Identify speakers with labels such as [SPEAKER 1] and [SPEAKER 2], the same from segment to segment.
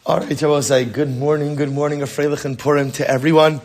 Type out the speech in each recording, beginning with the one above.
[SPEAKER 1] All right, I will say good morning, a Freilachin Purim to everyone.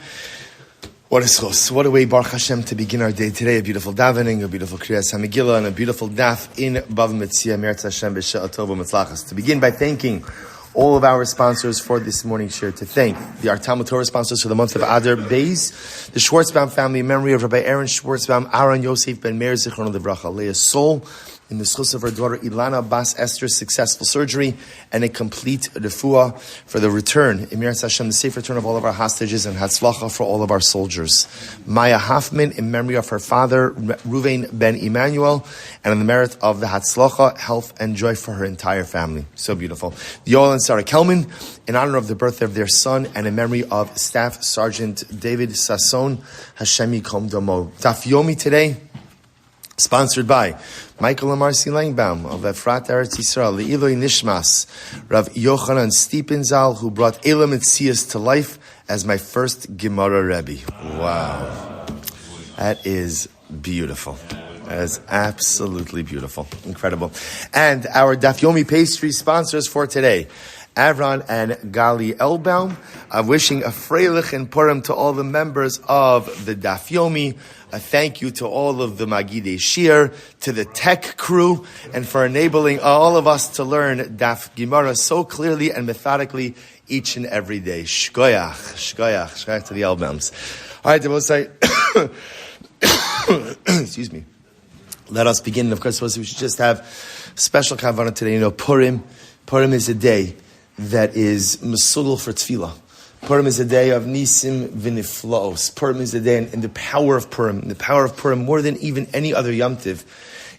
[SPEAKER 1] What a zechus, what a way, Baruch Hashem, to begin our day today. A beautiful davening, a beautiful kriyas hamegillah, and a beautiful daf in Bava Metzia, Meir Hashem b'she'al tov u'matzlachas. To begin by thanking all of our sponsors for this morning's share. To thank our TALMUD TORAH sponsors for the month of Adar Beis, the Schwarzbaum Family, in memory of Rabbi Aharon Schwarzbaum, Aharon Yosef ben Meir, Leah Sol, in the zechus of her daughter Ilana bas Esther's successful surgery and a complete refuah for the return, Emir Hashem, the safe return of all of our hostages, and hatzlacha for all of our soldiers. Maia Hoffman, in memory of her father Reuven ben Emanuel, and in the merit of the hatzlacha, health and joy for her entire family. So beautiful. Yoel Sara Kelman, in honor of the birthday of their son and in memory of Staff Sergeant David Sasson, Hashem Yikom Damo. Daf Yomi today, sponsored by Michael and Marcy Langbaum of Efrat Eretz Yisrael, Le'iloi Nishmas, Rav Yochanan Stepen Zal, who brought Metzia to life as my first Gemara Rebbe. Wow. That is beautiful. That is absolutely beautiful. Incredible. And our Daf Yomi pastry sponsors for today, Avron and Gali Elbaum, wishing a Freilachin Purim to all the members of the Daf Yomi. A thank you to all of the Magidei Shiur, to the tech crew, and for enabling all of us to learn Daf Gemara so clearly and methodically each and every day. Shkoyach to the Elbaums. All right, I will say, excuse me. Let us begin. Of course, we should just have special kavanah today. You know, Purim is a day that is mesugel for tefillah. Purim is a day of nisim v'niflaos. Purim is a day, and the power of Purim, more than even any other Yom Tiv,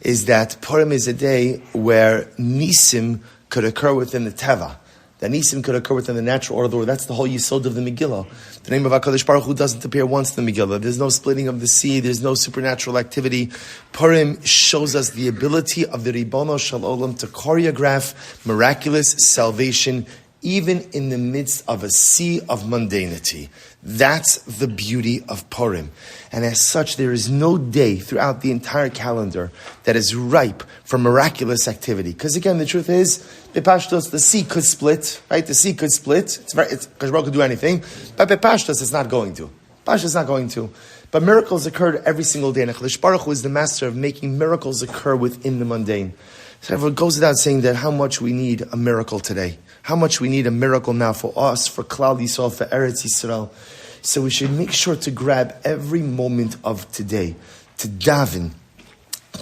[SPEAKER 1] is that Purim is a day where nisim could occur within the teva. That nisim could occur within the natural order. That's the whole yisod of the Megillah. The name of HaKadosh Baruch Hu doesn't appear once in the Megillah. There's no splitting of the sea. There's no supernatural activity. Purim shows us the ability of the Ribono Shel Olam to choreograph miraculous salvation even in the midst of a sea of mundanity. That's the beauty of Purim. And as such, there is no day throughout the entire calendar that is ripe for miraculous activity. Because again, the truth is, Bepashtos, the sea could split, right? The sea could split. Because Baruch could do anything. But Bepashtos, it's not going to. Pashtos is not going to. But miracles occurred every single day. And HaKadosh Baruch Hu is the master of making miracles occur within the mundane. So it goes without saying that how much we need a miracle today. How much we need a miracle now for us, for Klal Yisrael, for Eretz Yisrael. So we should make sure to grab every moment of today, to daven,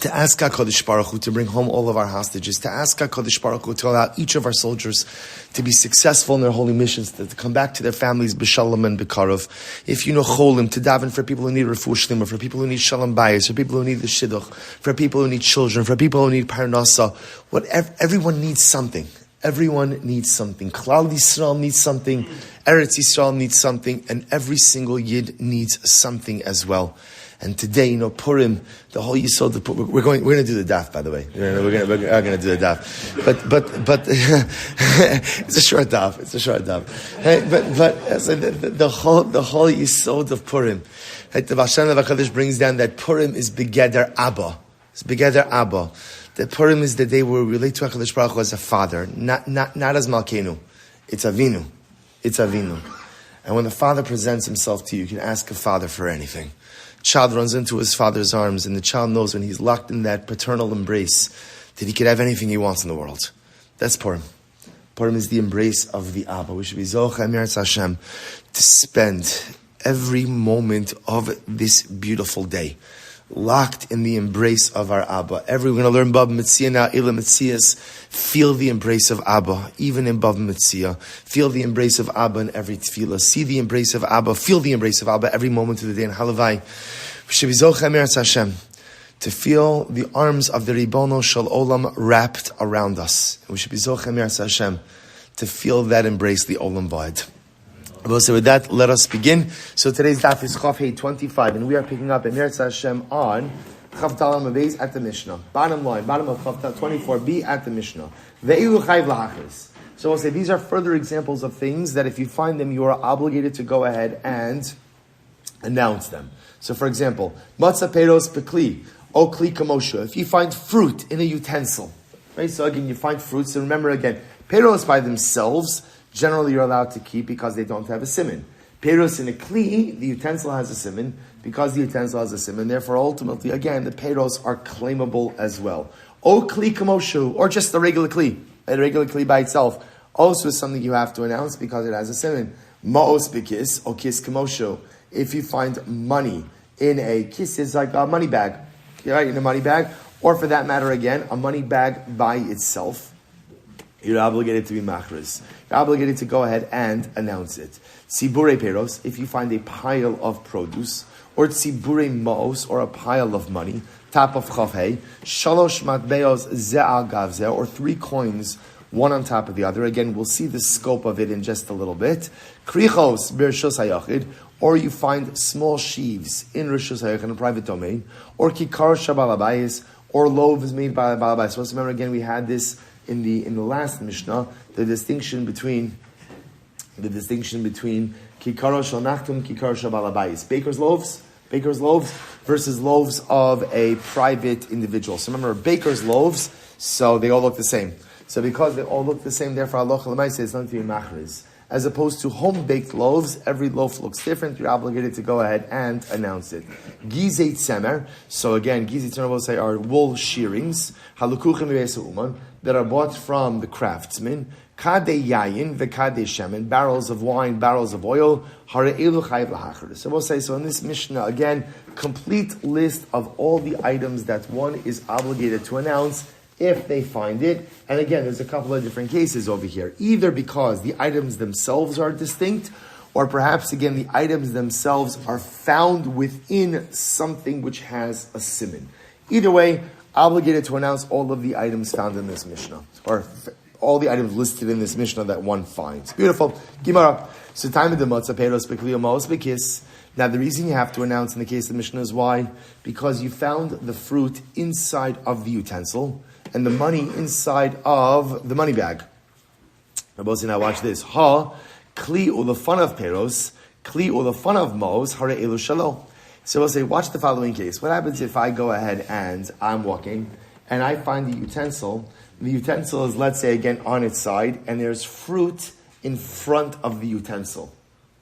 [SPEAKER 1] to ask HaKadosh Baruch Hu to bring home all of our hostages, to ask HaKadosh Baruch Hu to allow each of our soldiers to be successful in their holy missions, to come back to their families b'shalom and b'karov. If you know cholim, to daven for people who need refuah sheleima, for people who need shalom bayis, for people who need the shidduch, for people who need children, for people who need parnasa. Whatever, everyone needs something. Everyone needs something. Klal Yisrael needs something. Eretz Yisrael needs something. And every single Yid needs something as well. And today, Purim, the whole Yisod, we're going to do the daf, by the way. We're going to do the daf. But it's a short daf. Hey, but the whole Yisod of Purim. Right, the Baal Shem Tov HaKadosh brings down that Purim is begeder Abba. It's begeder Abba. That Purim is the day where we relate to HaKadosh Baruch Hu as a father, not as Malkeinu. It's Avinu. And when the father presents himself to you, you can ask a father for anything. Child runs into his father's arms, and the child knows when he's locked in that paternal embrace that he could have anything he wants in the world. That's Purim. Purim is the embrace of the Abba. We should be zoch Emir Hashem to spend every moment of this beautiful day locked in the embrace of our Abba. We're going to learn Bava Metzia now, Ila Metzias. Feel the embrace of Abba, even in Bava Metzia. Feel the embrace of Abba in every tefillah. See the embrace of Abba. Feel the embrace of Abba every moment of the day. And halavai, we should be zoch Emir Hashem to feel the arms of the Ribono Shel Olam wrapped around us. We should be zoch Emir Hashem to feel that embrace, the Olam Vayed. So with that, let us begin. So today's daf is Chaf Hey 25, and we are picking up Emir Hashem on Chaf Dalam Abayz at the Mishnah. Bottom line, bottom of Chaf 24b at the Mishnah. Ve'ilu chayv lahachris. So we'll say these are further examples of things that if you find them, you are obligated to go ahead and announce them. So for example, matzah peros bekli, o kli kamosha. If you find fruit in a utensil, right? So again, you find fruits, and remember again, peros by themselves generally you're allowed to keep because they don't have a siman. Peiros in a kli, the utensil has a siman, because the utensil has a siman, therefore ultimately, again, the peiros are claimable as well. O kli kamoshu, or just the regular kli. A regular kli by itself also is something you have to announce because it has a siman. Ma'os b'kis, o kis kamoshu. If you find money in a kis, is like a money bag, right? In a money bag, or for that matter, again, a money bag by itself, you're obligated to be machris. You're obligated to go ahead and announce it. Tzibure peros, if you find a pile of produce, or tzibure ma'os, or a pile of money, top of chavhei, shalosh matbeos ze'al gavzeh, or 3 coins, one on top of the other. Again, we'll see the scope of it in just a little bit. Krichos bershus hayachid, or you find small sheaves in rishus hayachid, in a private domain, or kikar shabalabayis, or loaves made by balabayis. So let's remember again, we had this in the last Mishnah, the distinction between kikaro shel nachtum, kikaro shel balabayis, baker's loaves versus loaves of a private individual. So remember, baker's loaves, so they all look the same. So because they all look the same, therefore halacha l'maaseh is not to be machriz. As opposed to home-baked loaves, every loaf looks different. You're obligated to go ahead and announce it. Gizeit semer. So again, gizeit semer will say are wool shearings. Halukuchim v'yesa uman that are bought from the craftsman. Kadei yayin v'kadei shemen, barrels of wine, barrels of oil. Hare'elu chayiv l'hachar. So we'll say, so in this Mishnah, again, complete list of all the items that one is obligated to announce if they find it. And again, there's a couple of different cases over here. Either because the items themselves are distinct, or perhaps, again, the items themselves are found within something which has a siman. Either way, obligated to announce all of the items found in this Mishnah, or all the items listed in this Mishnah that one finds. Beautiful. Gemara. So time of the matzah peiros beklio maos bekis. Now the reason you have to announce in the case of the Mishnah is why? Because you found the fruit inside of the utensil, and the money inside of the money bag. Now watch this. Ha, kli ulafanav peros, kli ulafanav mos, hare elu shalo. So we'll say, watch the following case. What happens if I go ahead and I'm walking, and I find the utensil? The utensil is, let's say, again, on its side, and there's fruit in front of the utensil.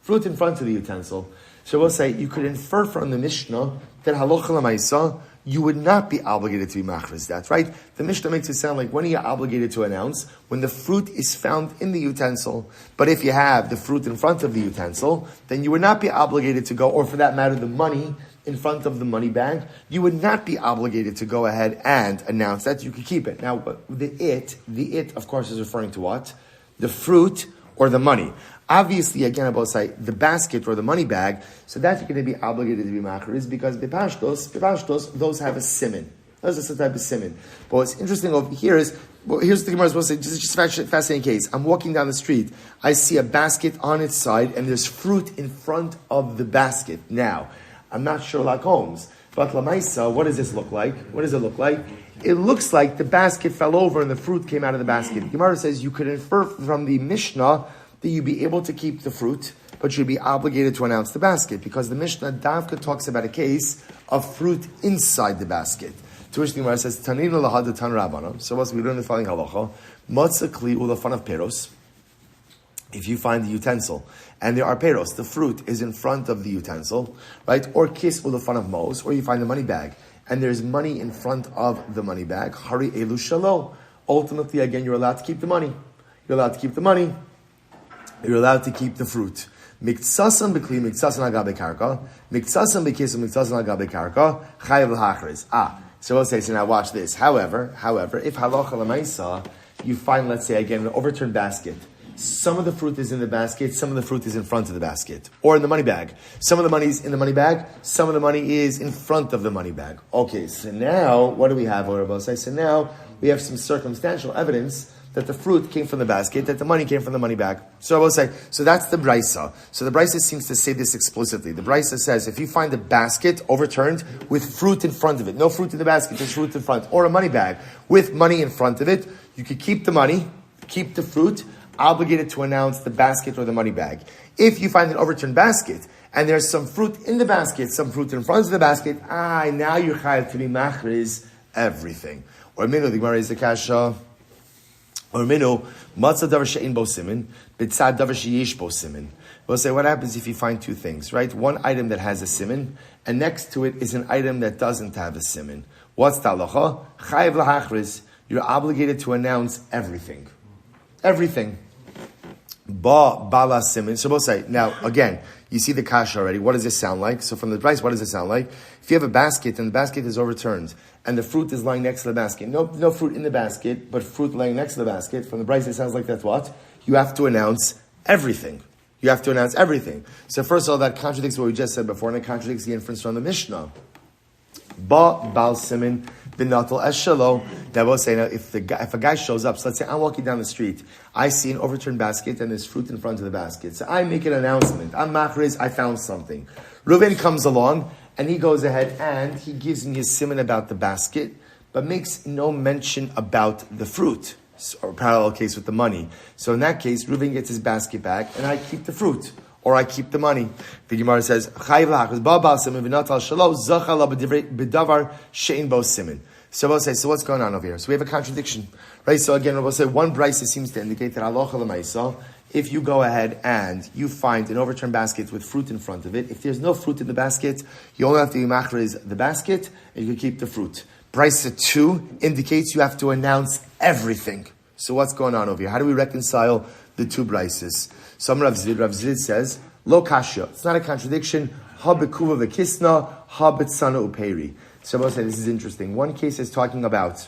[SPEAKER 1] Fruit in front of the utensil. So we'll say, you could infer from the Mishnah that halacha l'maisa, you would not be obligated to be machriz. That's right. The Mishnah makes it sound like when are you obligated to announce? When the fruit is found in the utensil. But if you have the fruit in front of the utensil, then you would not be obligated to go, or for that matter, the money in front of the money bag, you would not be obligated to go ahead and announce that. You could keep it. Now, the it, of course, is referring to what? The fruit or the money. Obviously, again, I both say the basket or the money bag, so that's going to be obligated to be machriz because bepashtos, those have a siman. Those are some type of siman. But what's interesting over here is, well, here's the Gemara is supposed to say, just a fascinating case. I'm walking down the street, I see a basket on its side, and there's fruit in front of the basket. Now, I'm not Sherlock Holmes, but Lamaisa, what does this look like? What does it look like? It looks like the basket fell over and the fruit came out of the basket. The Gemara says you could infer from the Mishnah that you'd be able to keep the fruit, but you'd be obligated to announce the basket, because the Mishnah Davka talks about a case of fruit inside the basket. To which the Gemara says, Tanina lahad tan rabbanon. So once we learn the following halacha, matzah kli ulafanav peros. If you find the utensil, and there are peros, the fruit is in front of the utensil, right? Or kis ulafanav mos, or you find the money bag, and there's money in front of the money bag, hari elu shalo. Ultimately, again, you're allowed to keep the money. You're allowed to keep the money. You're allowed to keep the fruit. Miktsasam b'kli, miktsasam agabe karka, miktsasam b'kisim, miktsasam agabe karka, chayav l'hachriz. So we'll say, so now watch this. However, if halacha l'maisa, you find, let's say again, an overturned basket. Some of the fruit is in the basket, some of the fruit is in front of the basket. Or in the money bag. Some of the money is in the money bag, some of the money is in front of the money bag. Okay, so now, what do we have? So now, we have some circumstantial evidence that the fruit came from the basket, that the money came from the money bag. So I will say, so that's the Brisa. So the Brisa seems to say this explicitly. The Brisa says, if you find a basket overturned with fruit in front of it, no fruit in the basket, just fruit in front, or a money bag with money in front of it, you could keep the money, keep the fruit, obligated to announce the basket or the money bag. If you find an overturned basket, and there's some fruit in the basket, some fruit in front of the basket, now you're chayav to be machriz everything. Or minu, the Gemara is the kasha, or minu, matzah davar she'in bo simin, B'tzad davar sheyesh bo simin. We'll say, what happens if you find two things, right? One item that has a simin, and next to it is an item that doesn't have a simin. What's the halacha? Chayiv lahachriz. You're obligated to announce everything. Everything. Bala simin. So we'll say, now, again, you see the kasha already. What does this sound like? So from the price, what does it sound like? If you have a basket and the basket is overturned and the fruit is lying next to the basket, no fruit in the basket, but fruit lying next to the basket, from the price it sounds like that's what? You have to announce everything. You have to announce everything. So first of all, that contradicts what we just said before, and it contradicts the inference from the Mishnah. Bal simin b'natal eshelo. That will say, now, if a guy shows up, so let's say I'm walking down the street, I see an overturned basket and there's fruit in front of the basket. So I make an announcement. I'm machriz, I found something. Reuven comes along and he goes ahead and he gives me a siman about the basket, but makes no mention about the fruit. Or parallel case with the money. So in that case, Reuven gets his basket back and I keep the fruit. Or I keep the money. The Gemara says, so we'll say, so what's going on over here? So we have a contradiction, right? So again, we'll say one brisa seems to indicate that halacha l'maisa, if you go ahead and you find an overturned basket with fruit in front of it, if there's no fruit in the basket, you only have to machriz the basket and you can keep the fruit. Brisa 2 indicates you have to announce everything. So what's going on over here? How do we reconcile the two brises? Some Rav Zid says, Lo kasha. It's not a contradiction. Ha bekuva v'kisna, ha b'tzana uperi. Someone said this is interesting. One case is talking about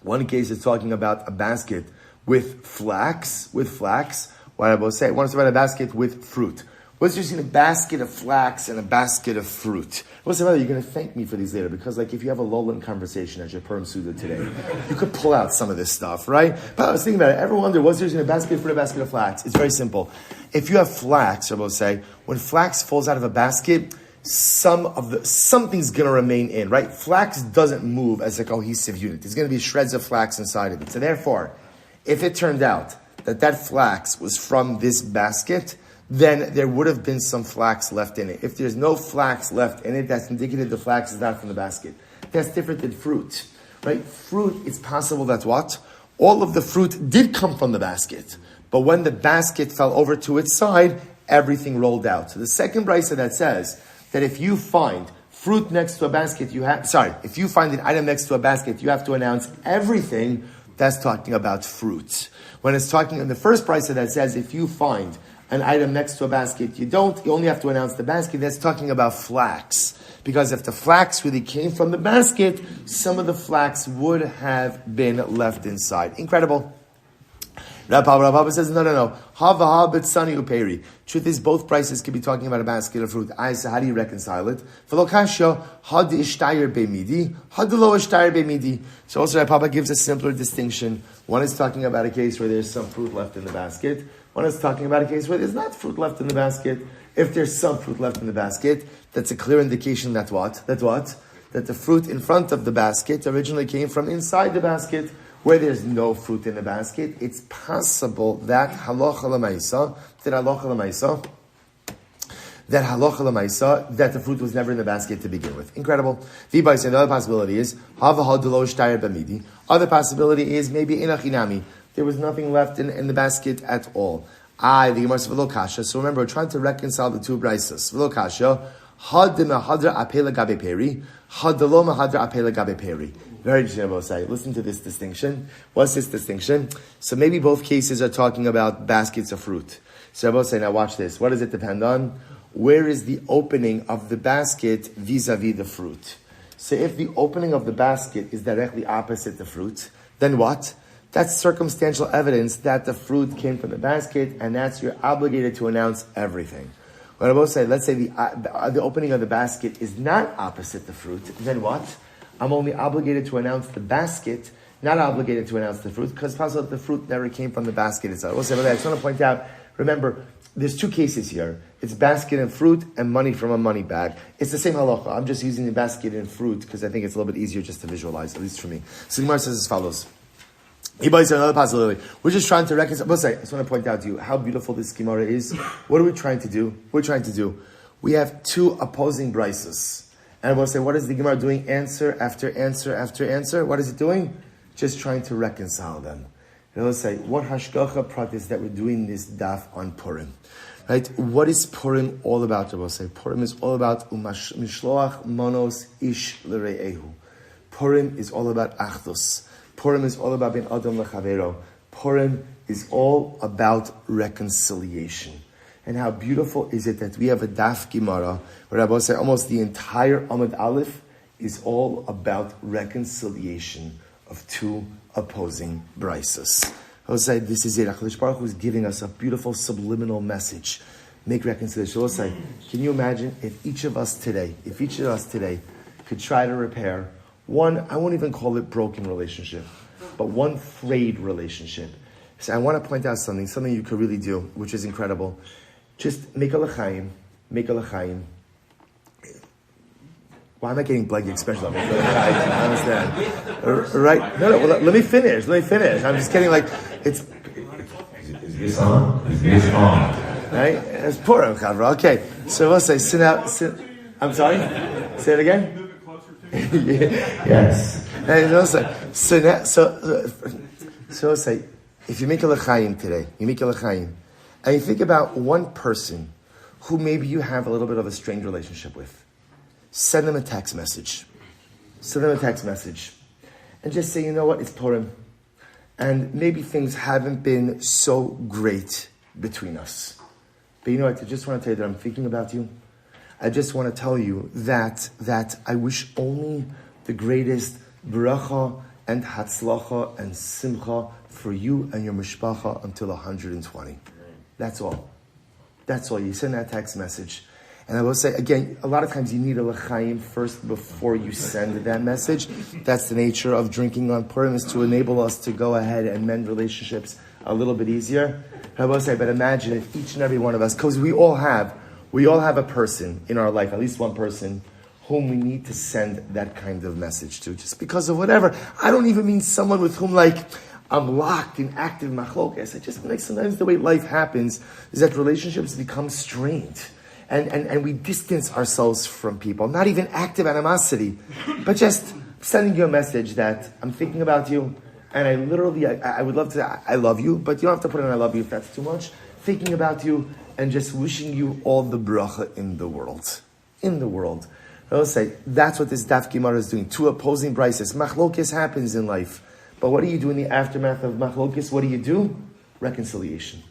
[SPEAKER 1] a basket with flax. What I will say, one is about a basket with fruit. What's just in a basket of flax and a basket of fruit? What's the matter? You're going to thank me for these later, because like if you have a lowland conversation at your Purim Suda today, you could pull out some of this stuff, right? But I was thinking about it. Ever wonder what's there in a basket of fruit, a basket of flax? It's very simple. If you have flax, I will say, when flax falls out of a basket, something's going to remain in, right? Flax doesn't move as a cohesive unit. There's going to be shreds of flax inside of it. So therefore, if it turned out that flax was from this basket, then there would have been some flax left in it. If there's no flax left in it, that's indicative the flax is not from the basket. That's different than fruit, right? Fruit, it's possible that what? All of the fruit did come from the basket. But when the basket fell over to its side, everything rolled out. So the second brisa that says that if you find fruit next to a basket, if you find an item next to a basket, you have to announce everything, that's talking about fruit. When it's talking in the first brisa that says if you find an item next to a basket, you only have to announce the basket, that's talking about flax. Because if the flax really came from the basket, some of the flax would have been left inside. Incredible. Rav Papa says, no. Truth is, both prices could be talking about a basket of fruit. So how do you reconcile it? So also Rav Papa gives a simpler distinction. One is talking about a case where there's some fruit left in the basket. One is talking about a case where there's not fruit left in the basket. If there's some fruit left in the basket, that's a clear indication that what? That the fruit in front of the basket originally came from inside the basket. Where there's no fruit in the basket, it's possible that halacha l'maisa, that the fruit was never in the basket to begin with. Incredible. The other possibility is other possibility is maybe inachinami. There was nothing left in the basket at all. The Gemara says v'lo kasha. So remember, we're trying to reconcile the two brises. V'lo kasha. Had de mahadra apela gabe peri. Had de lo mahadra apela gabe peri. Very interesting, I will say. Listen to this distinction. What's this distinction? So maybe both cases are talking about baskets of fruit. So I will say, now watch this. What does it depend on? Where is the opening of the basket vis-a-vis the fruit? So if the opening of the basket is directly opposite the fruit, then what? That's circumstantial evidence that the fruit came from the basket, and that's you're obligated to announce everything. What I will say, let's say the opening of the basket is not opposite the fruit, then what? I'm only obligated to announce the basket, not obligated to announce the fruit, because it's possible that the fruit never came from the basket itself. I just want to point out, remember, there's two cases here. It's basket and fruit and money from a money bag. It's the same halacha. I'm just using the basket and fruit because I think it's a little bit easier just to visualize, at least for me. So Gemara says as follows. Another possibility. We're just trying to reconcile. I just want to point out to you how beautiful this Gemara is. What are we trying to do? We have two opposing brises. And we'll say, what is the Gemara doing? Answer after answer after answer. What is it doing? Just trying to reconcile them. And let's say, what hashgacha prat is that we're doing this daf on Purim? Right? What is Purim all about? Rabbi say Purim is all about mishloach manos ish l're'ehu. Purim is all about achdus. Purim is all about ben adam lechavero. Purim is all about reconciliation. And how beautiful is it that we have a Daf Gemara where Rabbi say almost the entire Amud Aleph is all about reconciliation of two opposing brises. I will say this is it. HaKadosh Baruch Hu is giving us a beautiful subliminal message. Make reconciliation. I will say, can you imagine if each of us today could try to repair one, I won't even call it broken relationship, but one frayed relationship. So I want to point out something you could really do, which is incredible. Just make a l'chaim. Why am I getting blank expression? I understand. Right? No, well, let me finish. I'm just kidding. Like, it's...
[SPEAKER 2] Is this on?
[SPEAKER 1] Right? It's Purim, Chavra. Okay. So we'll say, I'm sorry? Say it again?
[SPEAKER 2] Yes.
[SPEAKER 1] And also, so say, if you make a l'chaim today, and you think about one person who maybe you have a little bit of a strained relationship with, send them a text message. And just say, you know what, it's Purim. And maybe things haven't been so great between us. But you know what, I just want to tell you that I'm thinking about you. I just want to tell you that I wish only the greatest bracha and hatzlacha and simcha for you and your mishpacha until 120. That's all. You send that text message. And I will say, again, a lot of times you need a l'chaim first before you send that message. That's the nature of drinking on Purim, is to enable us to go ahead and mend relationships a little bit easier. I will say, but imagine if each and every one of us, because we all have a person in our life, at least one person, whom we need to send that kind of message to, just because of whatever. I don't even mean someone with whom, like, I'm locked in active machlokes. I just mean, like, sometimes the way life happens is that relationships become strained. And we distance ourselves from people. Not even active animosity, but just sending you a message that I'm thinking about you, and I would love to say, I love you, but you don't have to put in I love you if that's too much. Thinking about you, and just wishing you all the bracha in the world. I will say, that's what this Daf Gemara is doing. Two opposing brises. Machlokes happens in life. But what do you do in the aftermath of machlokes? What do? Reconciliation.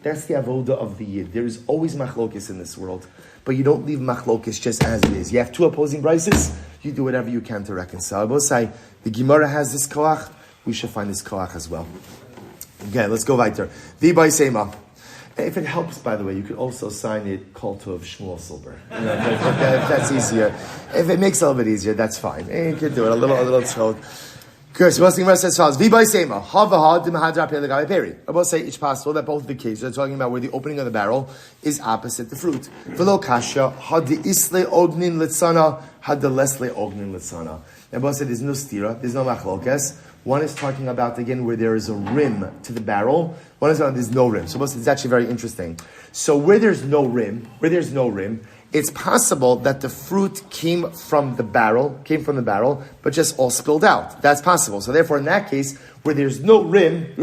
[SPEAKER 1] That's the avoda of the Yid. There is always machlokes in this world. But you don't leave machlokes just as it is. You have two opposing brises, you do whatever you can to reconcile. I will say, the Gemara has this koach, we should find this koach as well. Okay, let's go weiter. V'bay seima. If it helps, by the way, you could also sign it Kol Tov Shmuel Silber. If that's easier. If it makes it a little bit easier, that's fine. You can do it a little chill. Good. So what's the Gemara says as follows: V'bay seima havaha d'mahadra pei legabe peri. I will say it's possible that both of the cases are talking about where the opening of the barrel is opposite the fruit. V'lo kasha had the isle ognin litzana had the lesle ognin litzana. I will say there's no stira, there's no machlokes. One is talking about, again, where there is a rim to the barrel. One is about there's no rim. So it's actually very interesting. So where there's no rim, it's possible that the fruit came from the barrel, but just all spilled out. That's possible. So therefore, in that case, where there's no rim,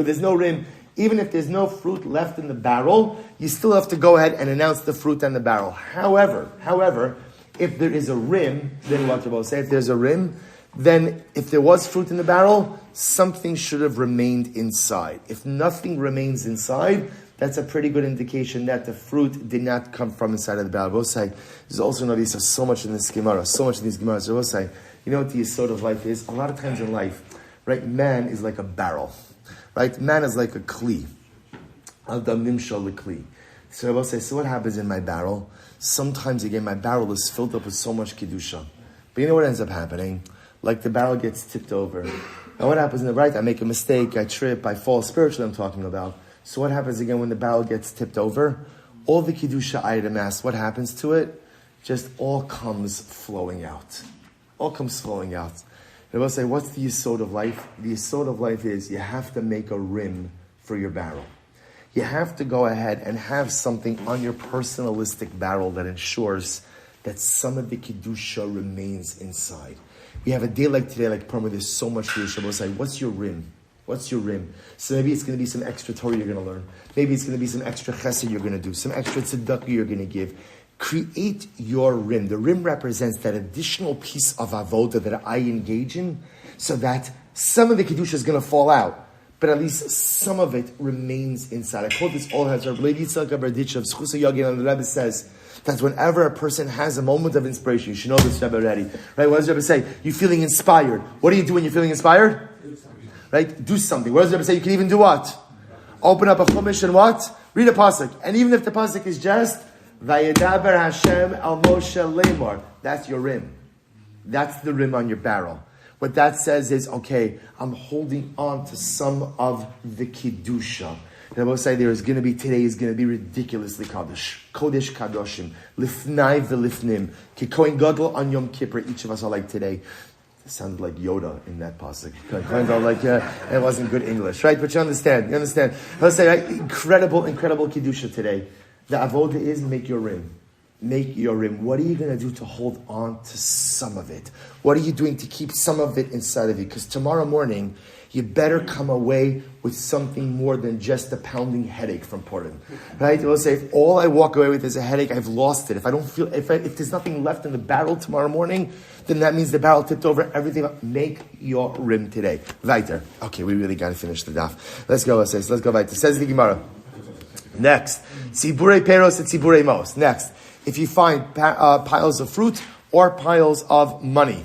[SPEAKER 1] even if there's no fruit left in the barrel, you still have to go ahead and announce the fruit and the barrel. However, if there is a rim, then what you're say, if there's a rim, then if there was fruit in the barrel, something should have remained inside. If nothing remains inside, that's a pretty good indication that the fruit did not come from inside of the barrel. We'll say, there's also notice of so much in this Gemara, so much in these Gemaras. We'll say, you know what the yesod of life is? A lot of times in life, right, man is like a barrel, right? Man is like a kli. Adam nimshal kli. So we'll say, so what happens in my barrel? Sometimes, again, my barrel is filled up with so much kedusha. But you know what ends up happening? Like the barrel gets tipped over. And what happens in the right? I make a mistake, I trip, I fall. Spiritually, I'm talking about. So what happens again when the barrel gets tipped over? All the kedusha I had amassed, what happens to it? Just all comes flowing out. And we'll say, what's the yesod of life? The yesod of life is you have to make a rim for your barrel. You have to go ahead and have something on your personalistic barrel that ensures that some of the kedusha remains inside. We have a day like today, like Purim, where there's so much kedusha. We'll say, what's your rim? What's your rim? So maybe it's going to be some extra Torah you're going to learn. Maybe it's going to be some extra chesed you're going to do, some extra tzedakah you're going to give. Create your rim. The rim represents that additional piece of avodah that I engage in, so that some of the kedusha is going to fall out, but at least some of it remains inside. I quote this all has Rabbi Yitzchak Berditch of Zechus Yagin, and the Rebbe says that whenever a person has a moment of inspiration, you should know this Rebbe already, right? What does the Rebbe say? You're feeling inspired. What do you do when you're feeling inspired? Right? Do something. What does the Rebbe say? You can even do what? Open up a chumash and what? Read a pasuk. And even if the pasuk is just Vayedaber Hashem al Moshe Lemor, that's your rim. That's the rim on your barrel. What that says is, okay, I'm holding on to some of the Kiddusha. The Rebbe say today is going to be ridiculously Kodesh Kadoshim, Lifnai v'lifnim, Ki Kohen Gadol on Yom Kippur, each of us are like today. It sounded like Yoda in that pasuk. It wasn't good English, right? But you understand. Let's say, right? Incredible Kiddusha today. The avodah is make your rim. Make your rim. What are you going to do to hold on to some of it? What are you doing to keep some of it inside of you? Because tomorrow morning, you better come away with something more than just a pounding headache from Purim. Right? We'll say, if all I walk away with is a headache, I've lost it. If there's nothing left in the barrel tomorrow morning, then that means the barrel tipped over everything. Make your rim today. Weiter. Okay, we really got to finish the daf. Let's go, let's go weiter. Says the Gemara. Next. Tzibure peros and tzibure mos. Next. If you find piles of fruit or piles of money.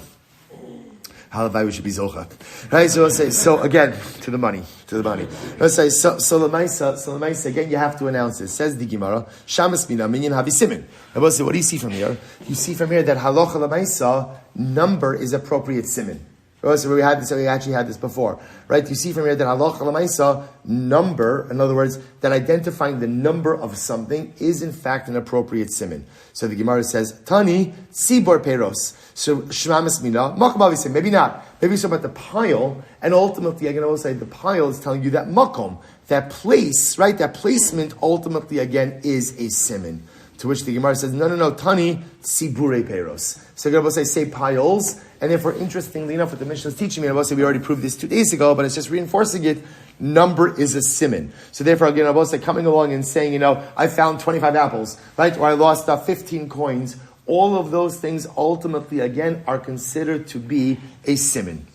[SPEAKER 1] Halavai, we should be zocha. Right? So let's say, so again, to the money. Let's say, so lemaisa, again, you have to announce it. Says the Gemara, Shamas mina minyan havi simin. And we'll say, what do you see from here? You see from here that halacha lemaisa, number is appropriate simin. So we actually had this before, right? You see from here that halacha lemaisa, number, in other words, that identifying the number of something is in fact an appropriate simin. So the Gemara says, Tani, sibor peros. So shmamis mina, makom avisim. Maybe not. Maybe it's about the pile, and ultimately, again, I will say the pile is telling you that makom, that place, right? That placement ultimately, again, is a simin. To which the Gemara says, no, Tani, sibure peros. So the Gemara will say piles, and therefore, interestingly enough, what the Mishnah is teaching me, and I will say we already proved this 2 days ago, but it's just reinforcing it, number is a simin. So therefore, again, I will say coming along and saying, I found 25 apples, right? Or I lost 15 coins. All of those things ultimately, again, are considered to be a simin.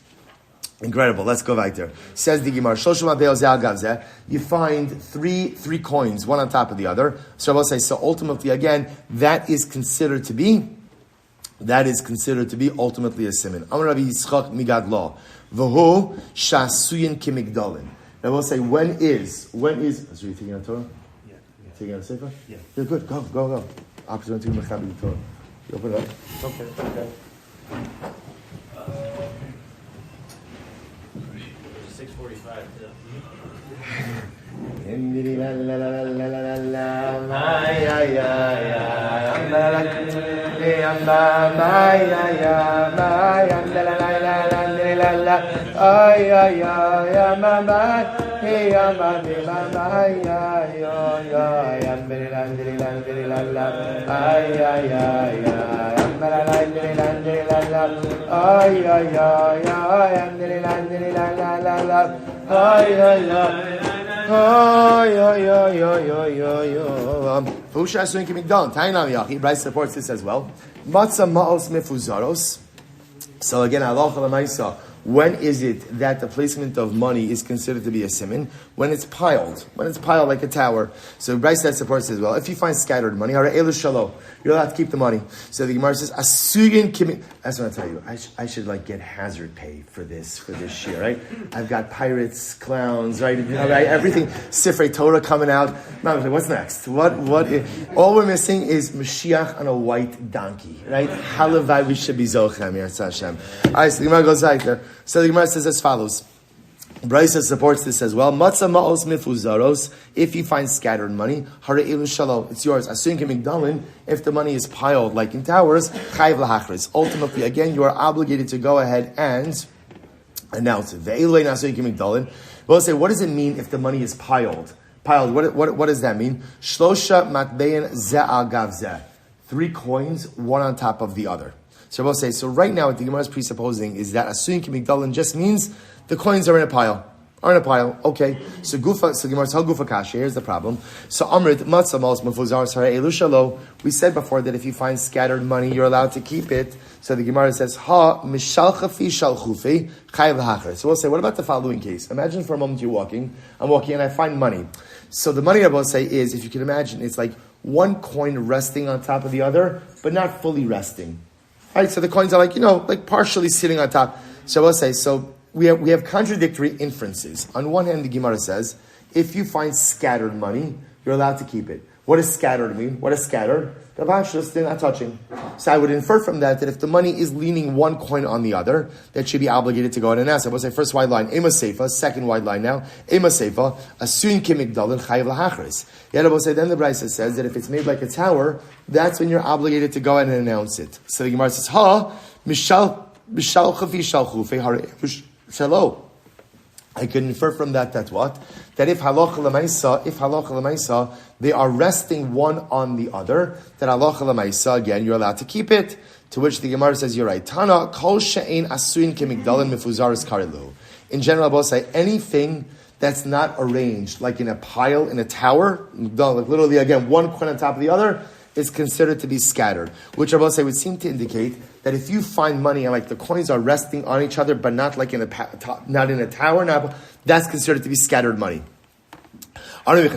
[SPEAKER 1] Incredible. Let's go right there. Says the Gemara, you find three coins, one on top of the other. So I will say, so ultimately, again, that is considered to be ultimately a simin. Amar Rabbi Yitzchak migad lo, v'hu shasuyin kimigdalin. I will say, when is? So are you taking on Torah?
[SPEAKER 3] Yeah.
[SPEAKER 1] Taking on Sefer?
[SPEAKER 3] Yeah.
[SPEAKER 1] You're good. Go. Opportunity to mechabi the Torah. You open it up. Okay.
[SPEAKER 3] 6:45.
[SPEAKER 1] Bryce supports this as well. Matzah ma'os mefuzaros. So again, halacha l'maisa. When is it that the placement of money is considered to be a simin? When it's piled like a tower. So Bryce that supports as well. If you find scattered money, you're allowed to keep the money. So the Gemara says, "Asugin kimi." That's what I tell you. I should get hazard pay for this year, right? I've got pirates, clowns, right? Right? Everything. Sifrei Torah coming out. Now, what's next? What? All we're missing is Mashiach on a white donkey, right? Halavai we should be zochem. Hashem. All right, so the Gemara goes right there. So the Gemara says as follows. Bryce supports this as well. Matzah ma'os mifuzaros. If you find scattered money, hara'ilun shalo, it's yours. Asuyin kemigdalin. If the money is piled like in towers, chayv lahachris. Ultimately, again, you are obligated to go ahead and announce it. Ve'ilun asuyin kemigdalin. We'll say, what does it mean if the money is piled? What does that mean? Shlosha matbein ze'al gav zeh. 3 coins, one on top of the other. So we'll say, so right now what the Gemara is presupposing is that Asuyin Kimigdalin just means the coins are in a pile. are in a pile. Okay. So Gemara says, how Gufa Kasha? Here's the problem. So Amrit Matzah Malos Mefuzar Sara Elu Shalo. We said before that if you find scattered money, you're allowed to keep it. So the Gemara says, Ha Mishalcha Fi Shalchufi Chayv Hacher. So we'll say, what about the following case? Imagine for a moment you're walking. I'm walking and I find money. So the money I will say is, if you can imagine, it's like one coin resting on top of the other, but not fully resting. All right. So the coins are like partially sitting on top. So we'll say we have contradictory inferences. On one hand, the Gemara says, if you find scattered money, you're allowed to keep it. What does scattered mean? What is scattered? They're not touching. So I would infer from that if the money is leaning one coin on the other, that should be obligated to go ahead and ask. I will say first wide line, Ema Seifa, second wide line now, Ema Seifa, Asuin Kimigdalin Chayiv Lahachris. Yet I will say then the Brisa says that if it's made like a tower, that's when you're obligated to go ahead and announce it. So the Gemara says, Mishal Chafi Shal Chufe Hare Shalo. I could infer from that what? That if halacha l'maisa, they are resting one on the other, that halacha l'maisa, again, you're allowed to keep it. To which the Gemara says, you're right. Tana, kol she'ein asuin kemigdalin mefuzaris karilu. In general, I will say anything that's not arranged, like in a pile, in a tower, like literally, again, one coin on top of the other, is considered to be scattered. Which I will say would seem to indicate that if you find money and like the coins are resting on each other, but not like in a tower, that's considered to be scattered money. Furthermore,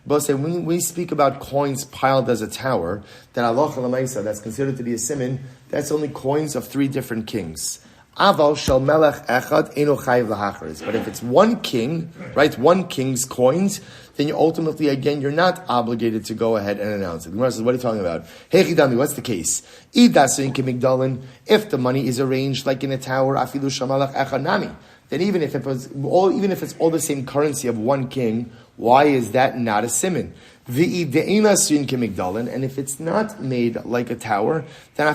[SPEAKER 1] both say when we speak about coins piled as a tower, that halacha l'maisa, that's considered to be a siman, that's only coins of 3 different kings. Aval shel melech echad eno chayiv lahachris. But if it's one king, right, one king's coins, then you ultimately, again, you're not obligated to go ahead and announce it. The Gemara says, what are you talking about? Hey Chidami, what's the case? If the money is arranged like in a tower, afilu shamalach echad nami, then even if it's all the same currency of one king, why is that not a siman? And if it's not made like a tower, then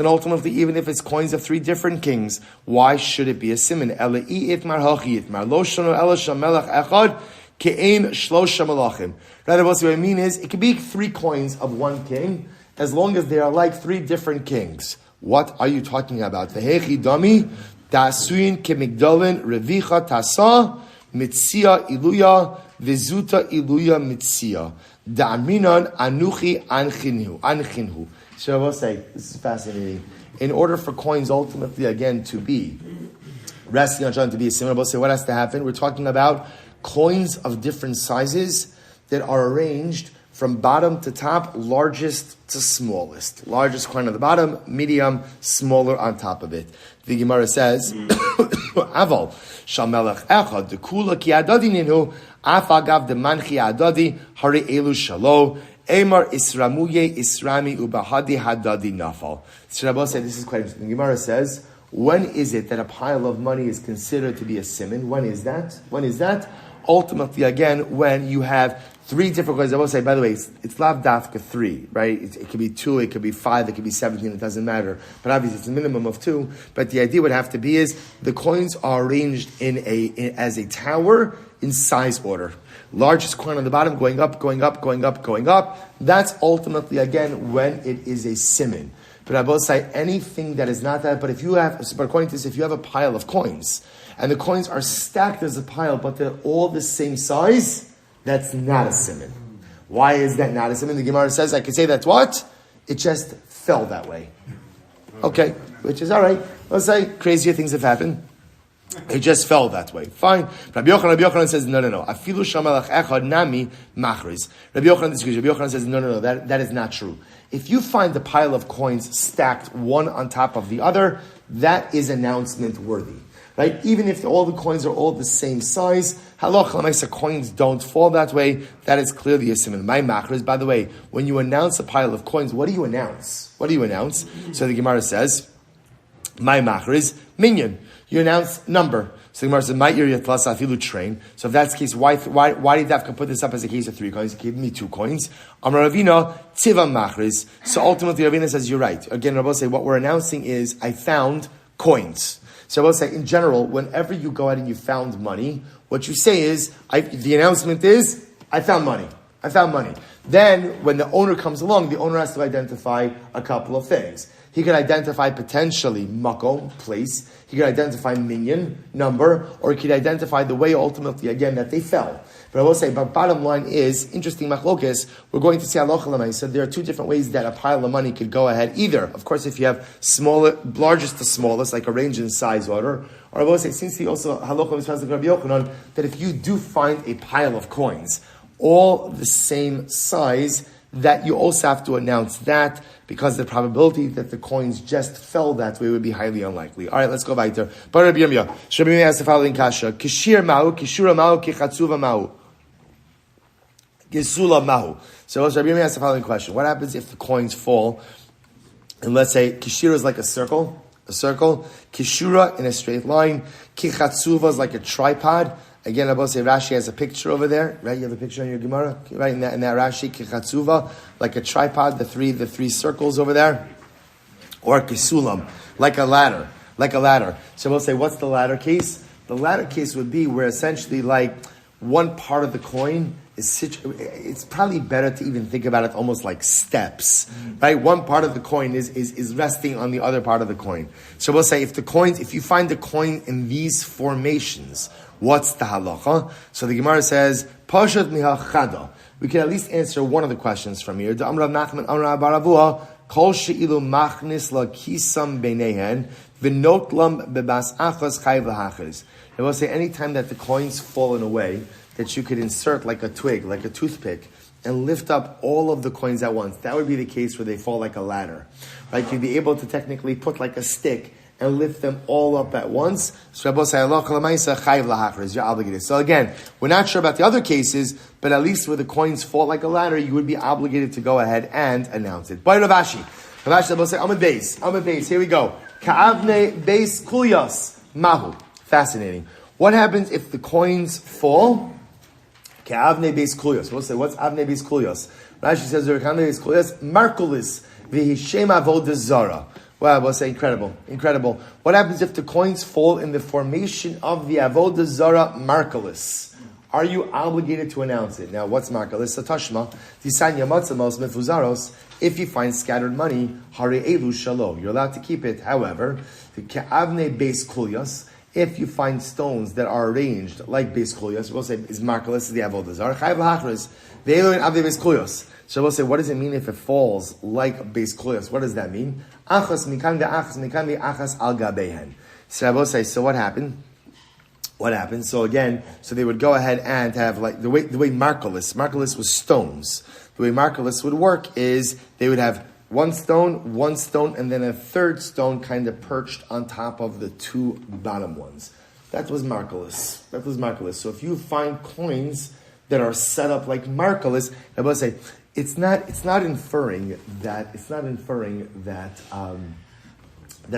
[SPEAKER 1] ultimately, even if it's coins of 3 different kings, why should it be a siman? Rather, what I mean is, it could be 3 coins of one king, as long as they are like 3 different kings. What are you talking about? Metzia iluya vizuta iluya metzia da'aminan anuchi anchinhu. So I will say, this is fascinating. In order for coins ultimately again to be resting on each other, to be a similar, I will say what has to happen. We're talking about coins of different sizes that are arranged from bottom to top, largest to smallest. Largest coin on the bottom, medium, smaller on top of it. The Gemara says, Aval shamelech echad dekula ki adadi ninu afagav demanchi adadi hari elu shalo emar isramuye isrami ubahadi hadadi nafal. So Rabbi said this is quite interesting. The Gemara says, when is it that a pile of money is considered to be a siman? When is that? Ultimately, again, when you have 3 different coins. I will say, by the way, it's lav dafka 3, right? It could be 2, it could be 5, it could be 17, it doesn't matter. But obviously it's a minimum of 2. But the idea would have to be is the coins are arranged as a tower in size order. Largest coin on the bottom going up. That's ultimately, again, when it is a siman. But I will say anything that is not that, but according to this, if you have a pile of coins, and the coins are stacked as a pile, but they're all the same size, that's not a siman. Why is that not a siman? The Gemara says, I could say that's what? It just fell that way. Okay, which is all right. Let's say crazier things have happened. It just fell that way. Fine. Rabbi Yochanan says, no. Afilu shamalach echad nami machriz. Rabbi Yochanan disagrees. Rabbi Yochanan says, no. That is not true. If you find the pile of coins stacked one on top of the other, that is announcement worthy. Right? Even if all the coins are all the same size, halacha l'maisa, coins don't fall that way. That is clearly a siman. My machriz, by the way, when you announce a pile of coins, what do you announce? So the Gemara says, my machriz, minyan. You announce number. So the Gemara says, Meir yatlasa afilu train. So if that's the case, why did Dafka put this up as a case of 3 coins? He gave me 2 coins. Amar Ravina, tiva machriz. So ultimately Ravina says, you're right. Again, Rabbi say, what we're announcing is, I found coins. So I will say, in general, whenever you go out and you found money, what you say is, the announcement is, I found money. Then, when the owner comes along, the owner has to identify a couple of things. He could identify potentially makom, place. He could identify minyan, number, or he could identify the way ultimately, again, that they fell. But I will say, but bottom line is, interesting machlokes, we're going to see halacha l'maisa. So there are two different ways that a pile of money could go ahead. Either, of course, if you have largest to smallest, like arranged in size order, or I will say, since he also halacha l'maisa like Rabbi Yochanan, that if you do find a pile of coins, all the same size, that you also have to announce that, because the probability that the coins just fell that way would be highly unlikely. All right, let's go back there. But Rabbi Yirmiyah asks the following kasha: Kishir mahu, kishura mahu, kichatzuva mahu, gesula mahu. So Rabbi Yirmiyah asks the following question: what happens if the coins fall? And let's say kishira is like a circle, kishura in a straight line, kichatzuva is like a tripod. Again, I will say Rashi has a picture over there, right? You have a picture on your Gemara, right? In that Rashi, kichatzuva, like a tripod, the three circles over there, or kisulam, like a ladder. So we'll say, what's the latter case? The latter case would be where essentially, like one part of the coin is it's probably better to even think about it almost like steps, right? One part of the coin is resting on the other part of the coin. So we'll say, if you find the coin in these formations, what's the halacha? So the Gemara says, Pashat miha chada. We can at least answer one of the questions from here. Amar Rav Nachman, Amar Baravua, Kol she'ilu machnis la kisam beinehen, v'not lam bebas achos chayv lahachris. I will say, anytime that the coins fall in a way that you could insert like a twig, like a toothpick, and lift up all of the coins at once, that would be the case where they fall like a ladder. Right? You'd be able to technically put like a stick and lift them all up at once. So you're obligated. So again, we're not sure about the other cases, but at least where the coins fall like a ladder, you would be obligated to go ahead and announce it. By Ravashi. Ravashi will say, Amad Beis. Here we go. Ka'avne Beis Kulyas Mahu. Fascinating. What happens if the coins fall? Ka'avne Beis Kulyas. We'll say, what's Avne Beis Kulyas? Rashi says, Ka'avne Beis Kulyas, Markulis, V'hishem Avodah Zara. Wow, we'll say incredible. What happens if the coins fall in the formation of the Avodah Zara Markalis? Are you obligated to announce it? Now, what's Markalis? Satashma, Tisanya Matzamos Mefuzaros. If you find scattered money, Hare Elu Shalom. You're allowed to keep it. However, the Ke'avne Beis Kulyas, if you find stones that are arranged like Beis Kulyas, we'll say is Markalis the Avodah Zara. Chayv L'Hachris, Ve'elu in Avne Beis Kulyas. So we'll say, what does it mean if it falls like Beis Kulyas? What does that mean? Achas mikan achas al gabehen. So I will say, so what happened? So again, so they would go ahead and have like the way Markalis was stones. The way Markalis would work is they would have one stone, and then a third stone kind of perched on top of the two bottom ones. That was Markalis. So if you find coins that are set up like Markalis, I will say, it's not inferring that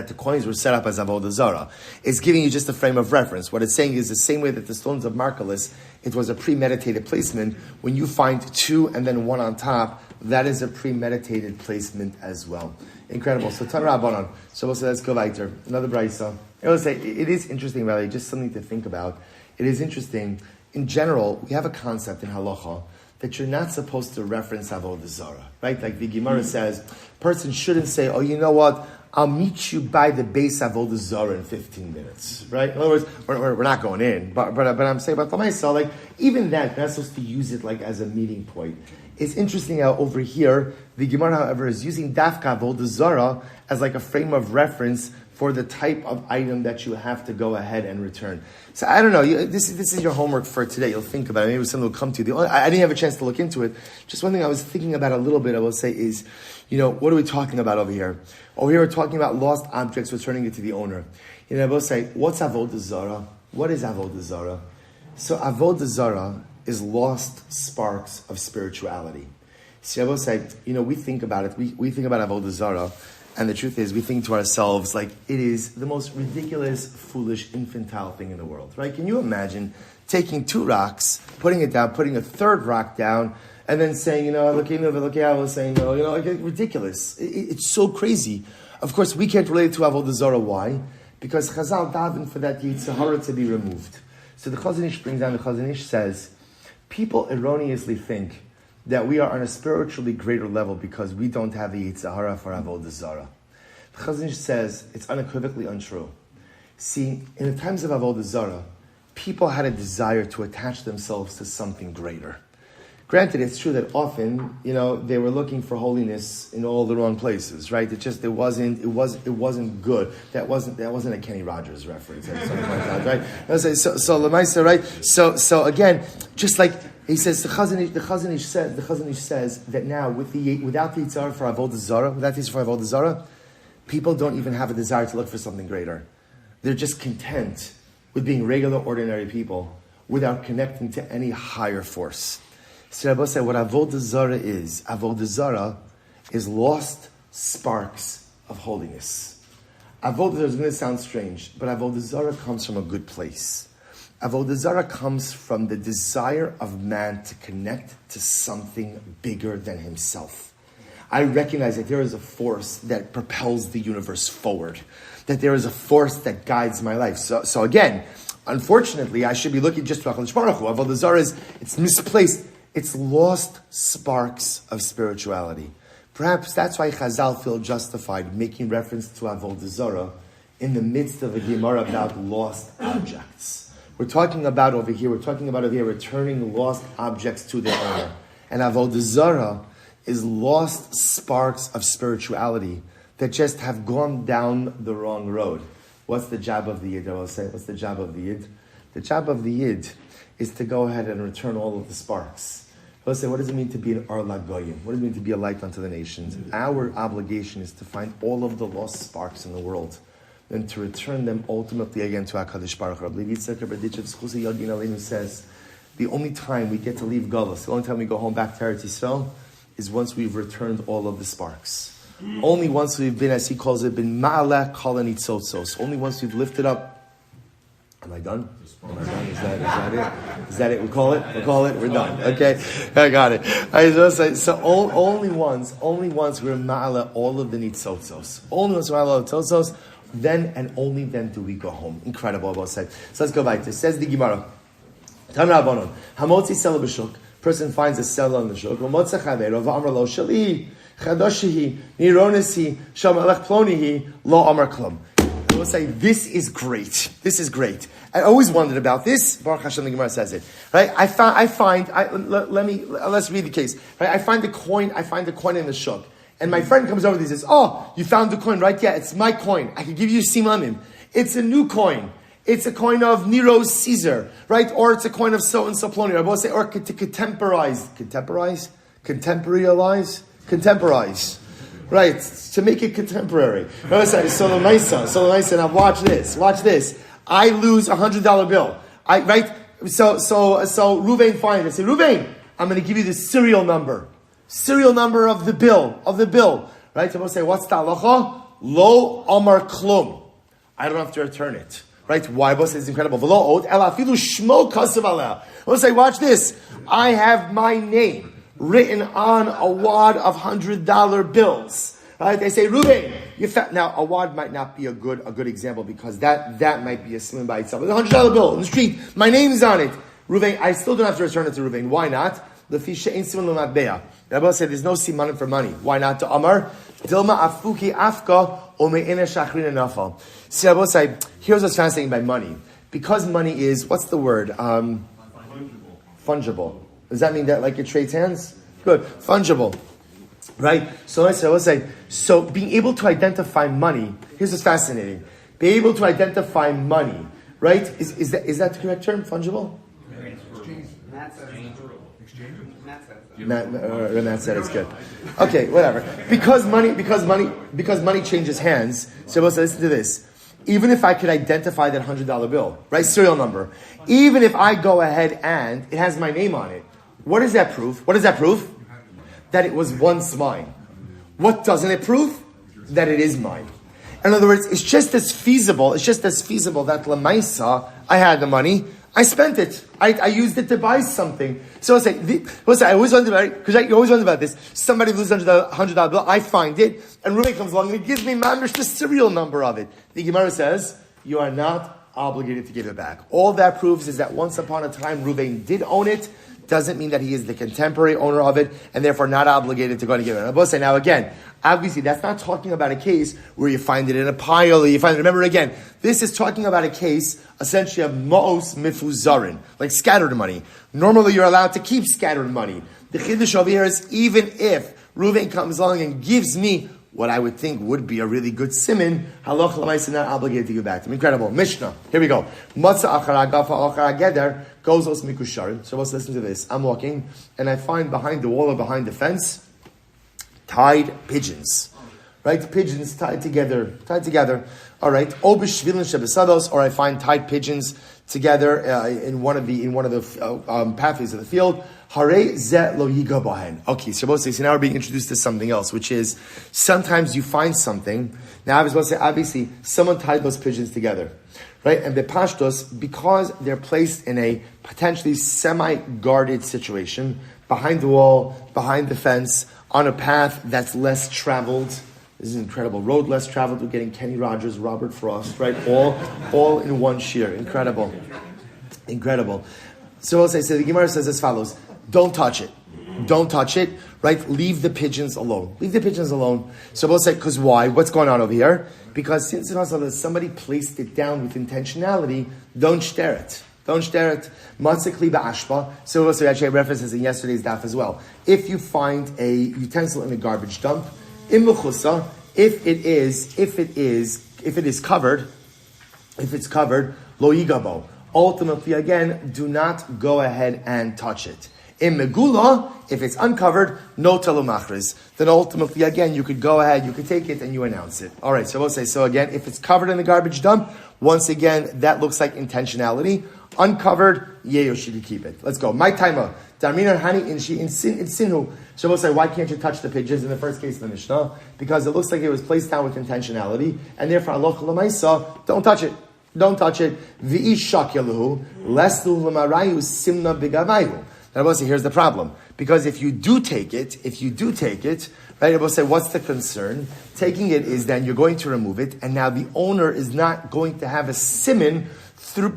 [SPEAKER 1] the coins were set up as avodah zara. It's giving you just a frame of reference. What it's saying is the same way that the stones of Markalis, it was a premeditated placement. When you find two and then one on top, that is a premeditated placement as well. Incredible. So TORAH Rabbanon. So we'll say, let's go weiter. Another brayso. I will say it is interesting, really, just something to think about. It is interesting. In general, we have a concept in halacha that you're not supposed to reference avodah zara, right? Like the Gemara says, person shouldn't say, "Oh, you know what? I'll meet you by the base avodah zara in 15 minutes," right? In other words, we're not going in, but I'm saying about myself, like even that, you're not supposed to use it like as a meeting point. It's interesting how over here the Gemara, however, is using dafka avodah zara as like a frame of reference for the type of item that you have to go ahead and return. So I don't know. This is your homework for today. You'll think about it. Maybe something will come to you. I didn't have a chance to look into it. Just one thing I was thinking about a little bit, I will say, is, what are we talking about over here? Over here we're talking about lost objects, returning it to the owner. I will say, what's avodah zara? What is avodah zara? So avodah zara is lost sparks of spirituality. So I will say, we think about it. We think about avodah zara. And the truth is, we think to ourselves, like, it is the most ridiculous, foolish, infantile thing in the world, right? Can you imagine taking two rocks, putting it down, putting a third rock down, and then saying, ridiculous. It's so crazy. Of course, we can't relate it to avodah zara. Why? Because Chazal daven for that Yetzer Hara to be removed. So the Chazon Ish brings down, the Chazon Ish says, people erroneously think that we are on a spiritually greater level because we don't have the Yitzhahara for Avodah Zarah. The Chazon Ish says it's unequivocally untrue. See, in the times of Avodah Zarah, people had a desire to attach themselves to something greater. Granted, it's true that often, they were looking for holiness in all the wrong places, right? It wasn't good. That wasn't a Kenny Rogers reference or something like that, right? So Lemaisa, right? So again, just like he says, the Chazon Ish says that now without the Yitzhar for Avodah Zarah, people don't even have a desire to look for something greater. They're just content with being regular, ordinary people without connecting to any higher force. So Rabbi said, what Avodah Zarah is lost sparks of holiness. Avodah Zarah is going to sound strange, but Avodah Zarah comes from a good place. Avodah Zarah comes from the desire of man to connect to something bigger than himself. I recognize that there is a force that propels the universe forward, that there is a force that guides my life. So again, unfortunately, I should be looking just to HaKadosh Baruch Hu. Avodah Zarah it's misplaced. It's lost sparks of spirituality. Perhaps that's why Chazal feel justified making reference to Avodah Zarah in the midst of a Gemara about lost objects. We're talking about over here returning lost objects to their owner. And Avodah Zarah is lost sparks of spirituality that just have gone down the wrong road. What's the job of the Yid? I will say, what's the job of the Yid? The job of the Yid is to go ahead and return all of the sparks. I'll say, what does it mean to be an Or Lagoyim? What does it mean to be a light unto the nations? Our obligation is to find all of the lost sparks in the world and to return them ultimately again to HaKadosh Baruch Hu. Rabbi Shmuel says, the only time we get to leave Galus, the only time we go home back to Eretz Yisrael, is once we've returned all of the sparks. Only once we've been, as he calls it, been ma'aleh kol hanitzotsos. Only once we've lifted up. Am I done? Is that it? Is that it? We'll call it. We're done. Okay, I got it. I was going to say, so only once we're ma'aleh all of the nitzotzos. Only once we're ma'aleh all the nitzotzos, then and only then do we go home. Incredible, I will say. So let's go back to it. Says the Gemara. Tam Rabbanon. Hamotzi sela b'shuk. Person finds a seller on the shuk. V'motza chaveiro v'amar lo shalihi chadoshihi nironesi shamalech plonihi lo amar klum. I will say, this is great. This is great. I always wondered about this. Baruch Hashem, the Gemara says it. Right? Let's read the case. Right? I find the coin in the shuk. And my friend comes over and he says, oh, you found the coin, right? Yeah, it's my coin. I can give you simanim. It's a new coin. It's a coin of Nero Caesar, right? Or it's a coin of so and so ploni. I will say, or to contemporize. Right, to make it contemporary. So the Maisa, now watch this. I lose $100 bill. So Reuven finds it. I say, Reuven, I'm going to give you the serial number of the bill. Right, so I'm going to say, what's the halacha? Lo amar klum. I don't have to return it. Right, why? Because it's incredible. V'lo od ela afilu shmo kasav aleh. I'm going to say, watch this. I have my name written on a wad of $100 bills. Right? They say, Reuven, now a wad might not be a good example because that might be a slim by itself. It's a $100 bill in the street. My name is on it. Reuven, I still don't have to return it to Reuven. Why not? The fisha ain't siman l'matbeya. The Rebbe said there's no simanim for money. Why not? To Amar Dilma afuki afka ome'ina shachrina nafal. See, Rebbe said, here's what's fascinating by money. Because money is, what's the word? Fungible. Does that mean that like it trades hands? Good. Fungible. Right? So I will say, so being able to identify money, here's what's fascinating. Being able to identify money, right? Is that the correct term? Fungible? Matt said it's good. Okay, whatever. Because money changes hands, so listen to this. Even if I could identify that $100 bill, right? Serial number. Even if I go ahead and it has my name on it, what does that prove? That it was once mine. What doesn't it prove? That it is mine. In other words, it's just as feasible that Lamaisa, I had the money, I spent it. I used it to buy something. So I always wonder about it, because you always wonder about this. Somebody loses $100 bill, I find it, and Reuven comes along and he gives me mamish the serial number of it. The Gemara says, you are not obligated to give it back. All that proves is that once upon a time Reuven did own it, doesn't mean that he is the contemporary owner of it, and therefore not obligated to go and give it. Now again, obviously that's not talking about a case where you find it in a pile, or you find it, remember again, this is talking about a case, essentially of ma'os mifuzarin, like scattered money. Normally you're allowed to keep scattered money. The chiddush over here is even if Reuven comes along and gives me what I would think would be a really good siman, halacha l'maisa not obligated to give back to him. Incredible. Mishnah. Here we go. Matzah achara gafa achara geder goes os mikusharim. So let's listen to this. I'm walking and I find behind the wall or behind the fence tied pigeons. Right? Pigeons tied together. All right. Or I find tied pigeons together in one of the pathways of the field. Okay, so now we're being introduced to something else, which is sometimes you find something. Now I was about to say, obviously, someone tied those pigeons together, right? And the pashtos, because they're placed in a potentially semi-guarded situation, behind the wall, behind the fence, on a path that's less traveled. This is incredible. Road less traveled. We're getting Kenny Rogers, Robert Frost, right? All in one shiur. Incredible. So the Gemara says as follows. Don't touch it, right? Leave the pigeons alone. So we'll say, because why? What's going on over here? Because since somebody placed it down with intentionality, don't stare it. Matzikli ba'ashpa. So we'll say, actually, I referenced this in yesterday's daf as well. If you find a utensil in a garbage dump, im mechusa, if it's covered, lo yigabo. Ultimately, again, do not go ahead and touch it. In megula, if it's uncovered, no talumachris. Then ultimately, again, you could go ahead, you could take it, and you announce it. All right, so we'll say, so again, if it's covered in the garbage dump, once again, that looks like intentionality. Uncovered, yeyoshi to keep it. Let's go. My timer. Darmina hani inshi in sinu. So we'll say, why can't you touch the pigeons in the first case of the Mishnah? Because it looks like it was placed down with intentionality, and therefore, aloch l'maisa, don't touch it. V'i shakyaluhu, lestu l'marayu simna bigavayu. Now, Rabbi say, here's the problem. Because if you do take it, right, Rabbi say, what's the concern? Taking it is then you're going to remove it, and now the owner is not going to have a siman through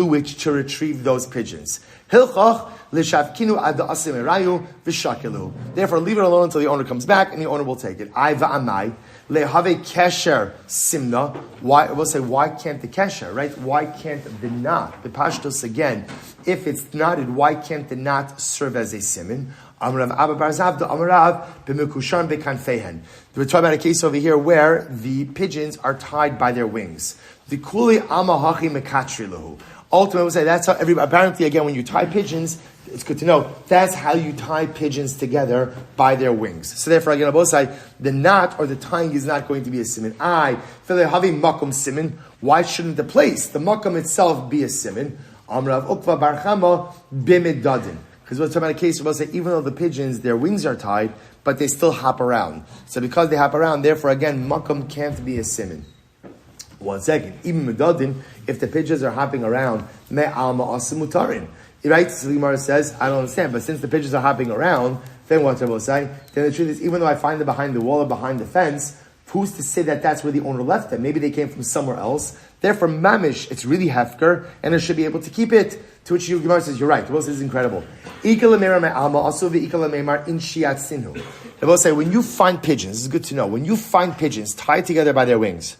[SPEAKER 1] which to retrieve those pigeons. Hilchach l'shavkinu ad asimerayu v'shakilu. Therefore, leave it alone until the owner comes back, and the owner will take it. I va'amai lehave kesher simna. Why? We'll say, why can't the kesher, right? Why can't the knot? The pashtos again. If it's knotted, why can't the knot serve as a siman? We're talking about a case over here where the pigeons are tied by their wings. The kuli amahachi mekatriluhu. Ultimately, we'll say that's how apparently, again, when you tie pigeons, it's good to know, that's how you tie pigeons together by their wings. So therefore, again, on both sides, the knot or the tying is not going to be a siman. Makom siman. Why shouldn't the place, the makom itself, be a siman? Amrav ukva barchama bimidadin. Because we're talking about a case where we'll say, even though the pigeons, their wings are tied, but they still hop around. So because they hop around, therefore, again, makom can't be a siman. One second. Even medadin, if the pigeons are hopping around, me'alma asimutarin. Right? So the Gemara says, I don't understand, but since the pigeons are hopping around, then what I will say? Then the truth is, even though I find them behind the wall or behind the fence, who's to say that that's where the owner left them? Maybe they came from somewhere else. Therefore, mamish, it's really hefker, and it should be able to keep it. To which the Gemara says, you're right. The Gemara says, is incredible. The Gemara say, when you find pigeons, this is good to know, when you find pigeons tied together by their wings,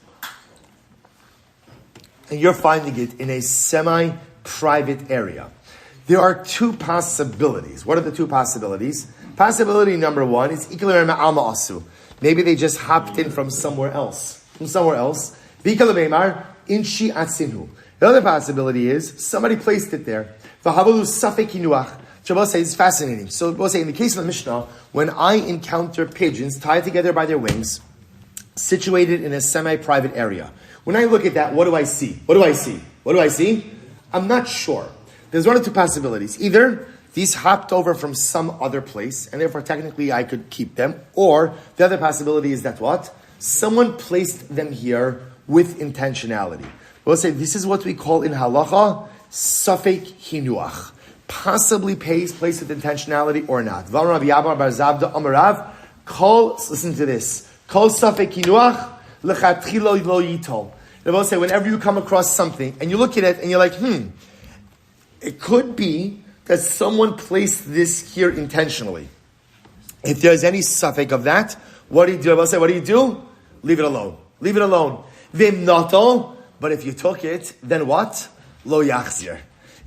[SPEAKER 1] and you're finding it in a semi-private area, there are two possibilities. What are the two possibilities? Possibility number one is maybe they just hopped in from somewhere else. The other possibility is somebody placed it there. Shabbos says it's fascinating. So we'll say in the case of the Mishnah, when I encounter pigeons tied together by their wings, situated in a semi-private area, when I look at that, what do I see? I'm not sure. There's one of two possibilities. Either these hopped over from some other place, and therefore technically I could keep them, or the other possibility is that what? Someone placed them here with intentionality. We'll say this is what we call in halacha, safek hinuach. Possibly placed with intentionality or not. Listen to this. Kol safek hinuach lechatchilo lo yitol. They both say, whenever you come across something and you look at it and you're like, it could be that someone placed this here intentionally. If there's any suffix of that, what do you do? I will say, what do you do? Leave it alone. Leave it alone. Vim noto, but if you took it, then what? Lo yachzir.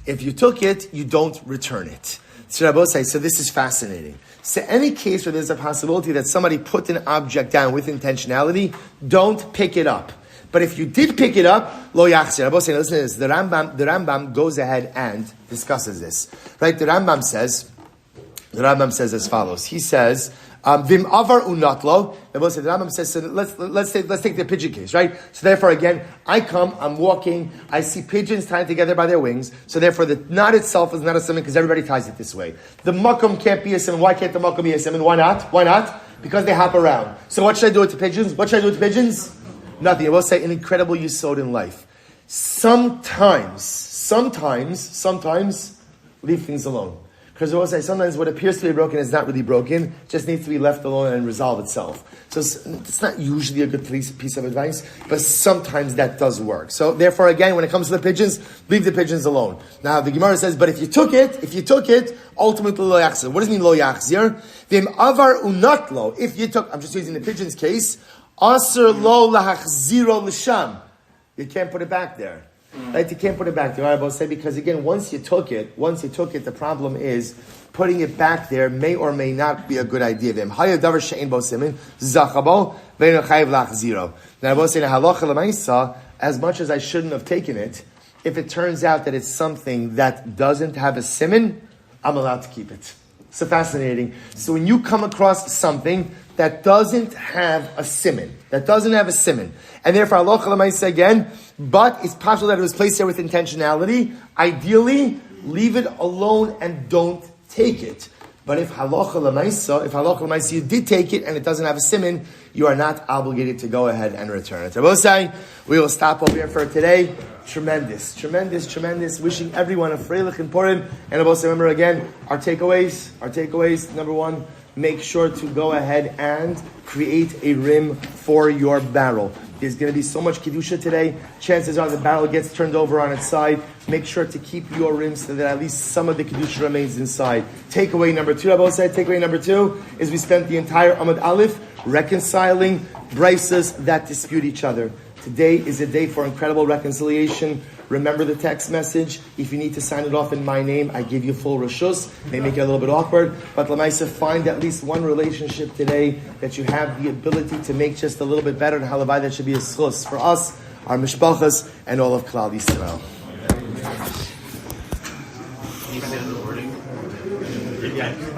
[SPEAKER 1] If you took it, you don't return it. So Rabbi say, so this is fascinating. So any case where there's a possibility that somebody put an object down with intentionality, don't pick it up. But if you did pick it up, lo yachzir. Rabbi say, listen to this. The Rambam goes ahead and discusses this. Right? The Rambam says as follows. He says, Vim avar unatlo. The Rambam says, so let's take the pigeon case, right? So therefore, again, I'm walking, I see pigeons tied together by their wings. So therefore, the knot itself is not a simon because everybody ties it this way. The makom can't be a simon. Why can't the makom be a simon? Why not? Why not? Because they hop around. So what should I do with the pigeons? What should I do with the pigeons? Nothing. I will say an incredible yisod in life. Sometimes, leave things alone. Because I will say, sometimes what appears to be broken is not really broken, it just needs to be left alone and resolve itself. So it's not usually a good piece of advice, but sometimes that does work. So therefore, again, when it comes to the pigeons, leave the pigeons alone. Now, the Gemara says, but if you took it, ultimately lo yachzir. What does it mean lo yachzir? Vim avar unatlo. If you took, I'm just using the pigeons case, aser lo lahachziro l'sham. You can't put it back there. Right? You can't put it back there. I will say, because again, once you took it, the problem is putting it back there may or may not be a good idea. Now I will say in halacha l'maisa, as much as I shouldn't have taken it, if it turns out that it's something that doesn't have a siman, I'm allowed to keep it. So fascinating. So when you come across something that doesn't have a siman, and therefore halacha l'maisa again, but it's possible that it was placed there with intentionality. Ideally, leave it alone and don't take it. But if halacha l'maisa, you did take it and it doesn't have a siman, you are not obligated to go ahead and return it. I will say, we will stop over here for today. Tremendous. Wishing everyone a Freilachin Purim. And I will say, remember again, our takeaways, number one, make sure to go ahead and create a rim for your barrel. There's going to be so much Kedusha today. Chances are the barrel gets turned over on its side. Make sure to keep your rim so that at least some of the Kedusha remains inside. Takeaway number two, takeaway number two is we spent the entire Amud Aleph reconciling brises that dispute each other. Today is a day for incredible reconciliation. Remember the text message. If you need to sign it off in my name, I give you full reshus. May make it a little bit awkward, but Lamaisa, find at least one relationship today that you have the ability to make just a little bit better, and halavai that should be a zechus for us, our mishpachas, and all of Klal Yisrael.
[SPEAKER 3] Can you say the wording? Yeah.